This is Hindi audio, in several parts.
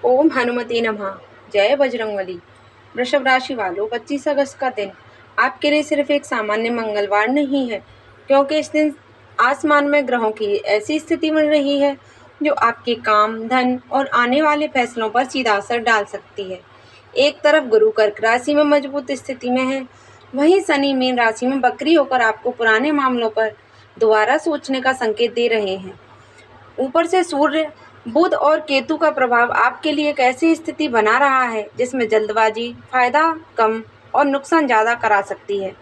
ओम हनुमते नमः। जय बजरंगबली। वृषभ राशि वालों, 25 अगस्त का दिन आपके लिए सिर्फ एक सामान्य मंगलवार नहीं है, क्योंकि इस दिन आसमान में ग्रहों की ऐसी स्थिति बन रही है जो आपके काम, धन और आने वाले फैसलों पर सीधा असर डाल सकती है। एक तरफ गुरु कर्क राशि में मजबूत स्थिति में है, वहीं शनि मीन राशि में वक्री होकर आपको पुराने मामलों पर दोबारा सोचने का संकेत दे रहे हैं। ऊपर से सूर्य, बुध और केतु का प्रभाव आपके लिए एक ऐसी स्थिति बना रहा है जिसमें जल्दबाजी फायदा कम और नुकसान ज़्यादा करा सकती है।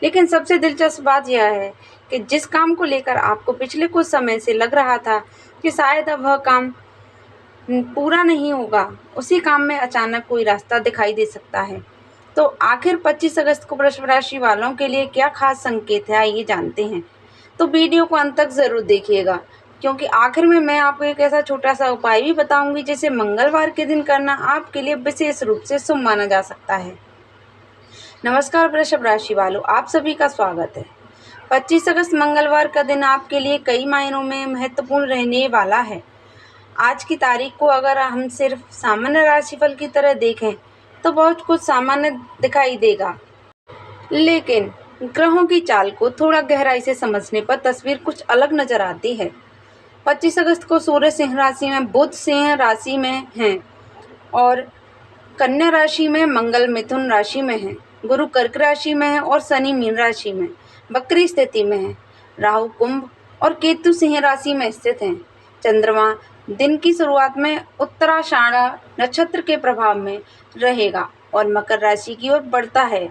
लेकिन सबसे दिलचस्प बात यह है कि जिस काम को लेकर आपको पिछले कुछ समय से लग रहा था कि शायद अब वह काम पूरा नहीं होगा, उसी काम में अचानक कोई रास्ता दिखाई दे सकता है। तो आखिर 25 अगस्त को वृषभ राशि वालों के लिए क्या खास संकेत है, आइए जानते हैं। तो वीडियो को अंत तक ज़रूर देखिएगा, क्योंकि आखिर में मैं आपको एक ऐसा छोटा सा उपाय भी बताऊंगी जिसे मंगलवार के दिन करना आपके लिए विशेष रूप से शुभ माना जा सकता है। नमस्कार वृषभ राशि वालों, आप सभी का स्वागत है। 25 अगस्त मंगलवार का दिन आपके लिए कई मायनों में महत्वपूर्ण रहने वाला है। आज की तारीख को अगर हम सिर्फ सामान्य राशिफल की तरह देखें तो बहुत कुछ सामान्य दिखाई देगा, लेकिन ग्रहों की चाल को थोड़ा गहराई से समझने पर तस्वीर कुछ अलग नजर आती है। 25 अगस्त को सूर्य सिंह राशि में, बुध सिंह राशि में हैं और कन्या राशि में, मंगल मिथुन राशि में है, गुरु कर्क राशि में है और शनि मीन राशि में वक्री स्थिति में है। राहु कुंभ और केतु सिंह राशि में स्थित हैं। चंद्रमा दिन की शुरुआत में उत्तराषाढ़ नक्षत्र के प्रभाव में रहेगा और मकर राशि की ओर बढ़ता है।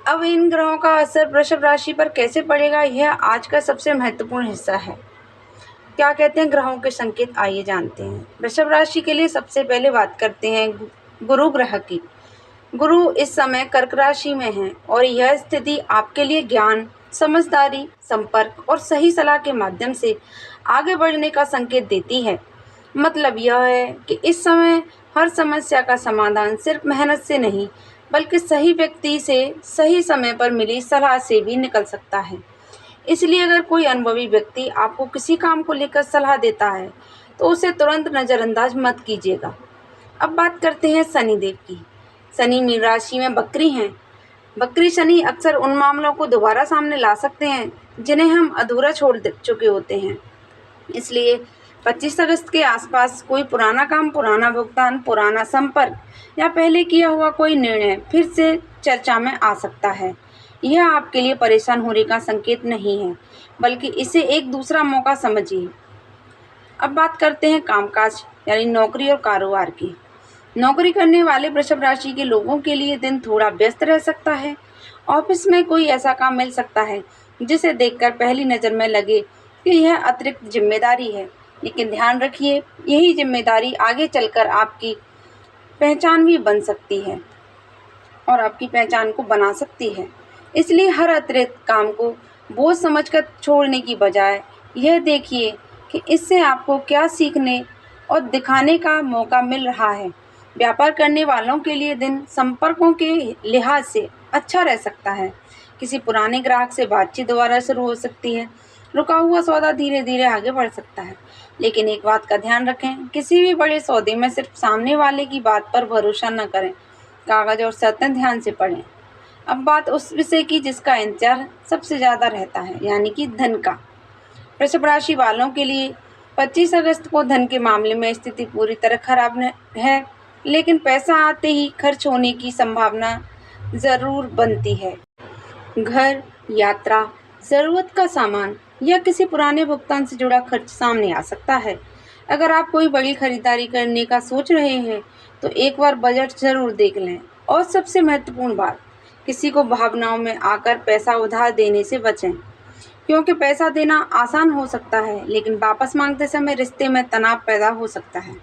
अब इन ग्रहों का असर वृषभ राशि पर कैसे पड़ेगा, यह आज का सबसे महत्वपूर्ण हिस्सा है। क्या कहते हैं ग्रहों के संकेत, आइए जानते हैं। वृषभ राशि के लिए सबसे पहले बात करते हैं गुरु ग्रह की। गुरु इस समय कर्क राशि में है और यह स्थिति आपके लिए ज्ञान, समझदारी, संपर्क और सही सलाह के माध्यम से आगे बढ़ने का संकेत देती है। मतलब यह है कि इस समय हर समस्या का समाधान सिर्फ मेहनत से नहीं, बल्कि सही व्यक्ति से सही समय पर मिली सलाह से भी निकल सकता है। इसलिए अगर कोई अनुभवी व्यक्ति आपको किसी काम को लेकर सलाह देता है तो उसे तुरंत नज़रअंदाज मत कीजिएगा। अब बात करते हैं शनिदेव की। शनि मीन राशि में वक्री हैं। वक्री शनि अक्सर उन मामलों को दोबारा सामने ला सकते हैं जिन्हें हम अधूरा छोड़ चुके होते हैं। इसलिए 25 अगस्त के आसपास कोई पुराना काम, पुराना भुगतान, पुराना संपर्क या पहले किया हुआ कोई निर्णय फिर से चर्चा में आ सकता है। यह आपके लिए परेशान होने का संकेत नहीं है, बल्कि इसे एक दूसरा मौका समझिए। अब बात करते हैं कामकाज यानी नौकरी और कारोबार की। नौकरी करने वाले वृषभ राशि के लोगों के लिए दिन थोड़ा व्यस्त रह सकता है। ऑफिस में कोई ऐसा काम मिल सकता है जिसे देखकर पहली नज़र में लगे कि यह अतिरिक्त जिम्मेदारी है, लेकिन ध्यान रखिए यही जिम्मेदारी आगे चलकर आपकी पहचान भी बन सकती है और आपकी पहचान को बना सकती है। इसलिए हर अतिरिक्त काम को बोझ समझकर छोड़ने की बजाय यह देखिए कि इससे आपको क्या सीखने और दिखाने का मौका मिल रहा है। व्यापार करने वालों के लिए दिन संपर्कों के लिहाज से अच्छा रह सकता है। किसी पुराने ग्राहक से बातचीत दोबारा शुरू हो सकती है। रुका हुआ सौदा धीरे धीरे आगे बढ़ सकता है। लेकिन एक बात का ध्यान रखें, किसी भी बड़े सौदे में सिर्फ सामने वाले की बात पर भरोसा न करें। कागज और शर्तें ध्यान से पढ़ें। अब बात उस विषय की जिसका इंतजार सबसे ज़्यादा रहता है, यानी कि धन का। वृषभ राशि वालों के लिए 25 अगस्त को धन के मामले में स्थिति पूरी तरह खराब है, लेकिन पैसा आते ही खर्च होने की संभावना ज़रूर बनती है। घर, यात्रा, ज़रूरत का सामान या किसी पुराने भुगतान से जुड़ा खर्च सामने आ सकता है। अगर आप कोई बड़ी खरीदारी करने का सोच रहे हैं तो एक बार बजट ज़रूर देख लें। और सबसे महत्वपूर्ण बात, किसी को भावनाओं में आकर पैसा उधार देने से बचें, क्योंकि पैसा देना आसान हो सकता है लेकिन वापस मांगते समय रिश्ते में तनाव पैदा हो सकता है।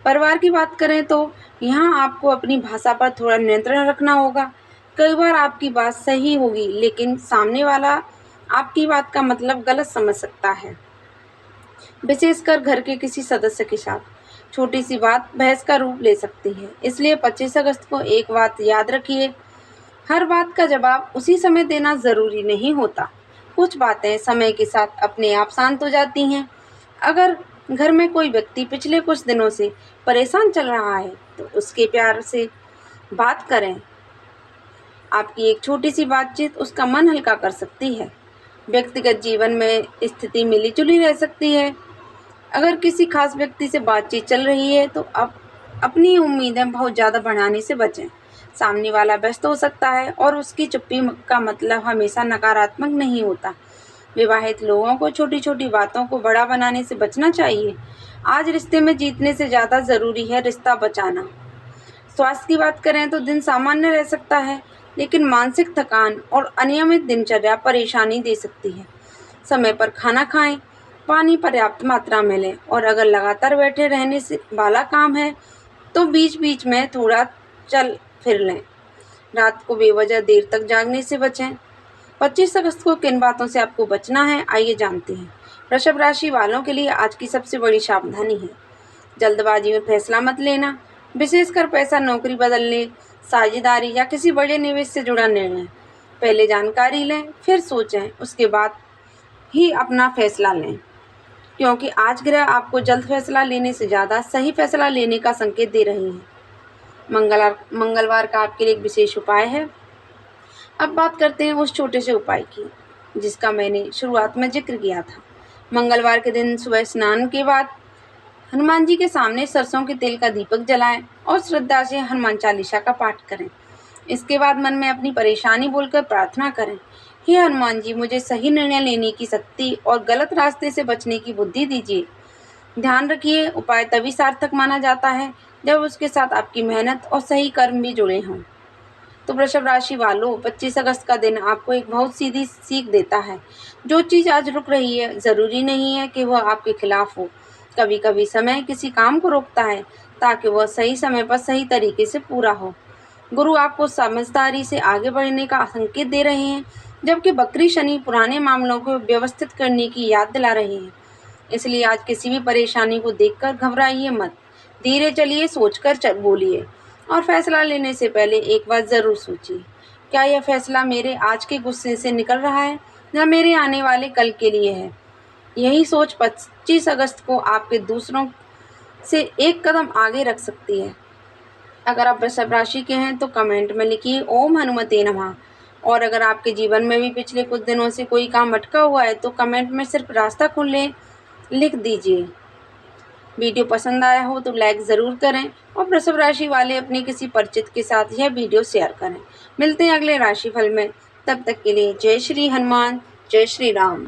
परिवार की बात करें तो यहाँ आपको अपनी भाषा पर थोड़ा नियंत्रण रखना होगा। कई बार आपकी बात सही होगी लेकिन सामने वाला आपकी बात का मतलब गलत समझ सकता है, विशेषकर घर के किसी सदस्य के साथ। छोटी सी बात बहस का रूप ले सकती है। इसलिए 25 अगस्त को एक बात याद रखिए, हर बात का जवाब उसी समय देना ज़रूरी नहीं होता। कुछ बातें समय के साथ अपने आप शांत हो जाती हैं। अगर घर में कोई व्यक्ति पिछले कुछ दिनों से परेशान चल रहा है तो उसके प्यार से बात करें। आपकी एक छोटी सी बातचीत उसका मन हल्का कर सकती है। व्यक्तिगत जीवन में स्थिति मिली-जुली रह सकती है। अगर किसी खास व्यक्ति से बातचीत चल रही है तो आप अपनी उम्मीदें बहुत ज़्यादा बढ़ाने से बचें। सामने वाला व्यस्त हो सकता है और उसकी चुप्पी का मतलब हमेशा नकारात्मक नहीं होता। विवाहित लोगों को छोटी-छोटी बातों को बड़ा बनाने से बचना चाहिए। आज रिश्ते में जीतने से ज़्यादा ज़रूरी है रिश्ता बचाना। स्वास्थ्य की बात करें तो दिन सामान्य रह सकता है, लेकिन मानसिक थकान और अनियमित दिनचर्या परेशानी दे सकती है। समय पर खाना खाएं, पानी पर्याप्त मात्रा में लें और अगर लगातार बैठे रहने से वाला काम है तो बीच-बीच में थोड़ा चल फिर लें। रात को बेवजह देर तक जागने से बचें। 25 अगस्त को किन बातों से आपको बचना है, आइए जानते हैं। वृषभ राशि वालों के लिए आज की सबसे बड़ी सावधानी है जल्दबाजी में फैसला मत लेना, विशेषकर पैसा, नौकरी बदलने, साझेदारी या किसी बड़े निवेश से जुड़ा निर्णय। पहले जानकारी लें, फिर सोचें, उसके बाद ही अपना फैसला लें, क्योंकि आज ग्रह आपको जल्द फैसला लेने से ज़्यादा सही फैसला लेने का संकेत दे रहे हैं। मंगलवार का आपके लिए एक विशेष उपाय है। अब बात करते हैं उस छोटे से उपाय की जिसका मैंने शुरुआत में जिक्र किया था। मंगलवार के दिन सुबह स्नान के बाद हनुमान जी के सामने सरसों के तेल का दीपक जलाएं और श्रद्धा से हनुमान चालीसा का पाठ करें। इसके बाद मन में अपनी परेशानी बोलकर प्रार्थना करें, हे हनुमान जी, मुझे सही निर्णय लेने की शक्ति और गलत रास्ते से बचने की बुद्धि दीजिए। ध्यान रखिए, उपाय तभी सार्थक माना जाता है जब उसके साथ आपकी मेहनत और सही कर्म भी जुड़े हों। तो वृषभ राशि वालों, 25 अगस्त का दिन आपको एक बहुत सीधी सीख देता है। जो चीज़ आज रुक रही है, ज़रूरी नहीं है कि वह आपके खिलाफ हो। कभी कभी समय किसी काम को रोकता है ताकि वह सही समय पर सही तरीके से पूरा हो। गुरु आपको समझदारी से आगे बढ़ने का संकेत दे रहे हैं, जबकि बकरी शनि पुराने मामलों को व्यवस्थित करने की याद दिला रहे हैं। इसलिए आज किसी भी परेशानी को देखकर घबराइए मत। धीरे चलिए, सोचकर बोलिए और फैसला लेने से पहले एक बार ज़रूर सोचिए, क्या यह फैसला मेरे आज के गुस्से से निकल रहा है या मेरे आने वाले कल के लिए है। यही सोच 25 अगस्त को आपके दूसरों से एक कदम आगे रख सकती है। अगर आप वृषभ राशि के हैं तो कमेंट में लिखिए ओम हनुमते नमः। और अगर आपके जीवन में भी पिछले कुछ दिनों से कोई काम अटका हुआ है तो कमेंट में सिर्फ रास्ता खुले लिख दीजिए। वीडियो पसंद आया हो तो लाइक ज़रूर करें और वृषभ राशि वाले अपने किसी परिचित के साथ यह वीडियो शेयर करें। मिलते हैं अगले राशिफल में, तब तक के लिए जय श्री हनुमान, जय श्री राम।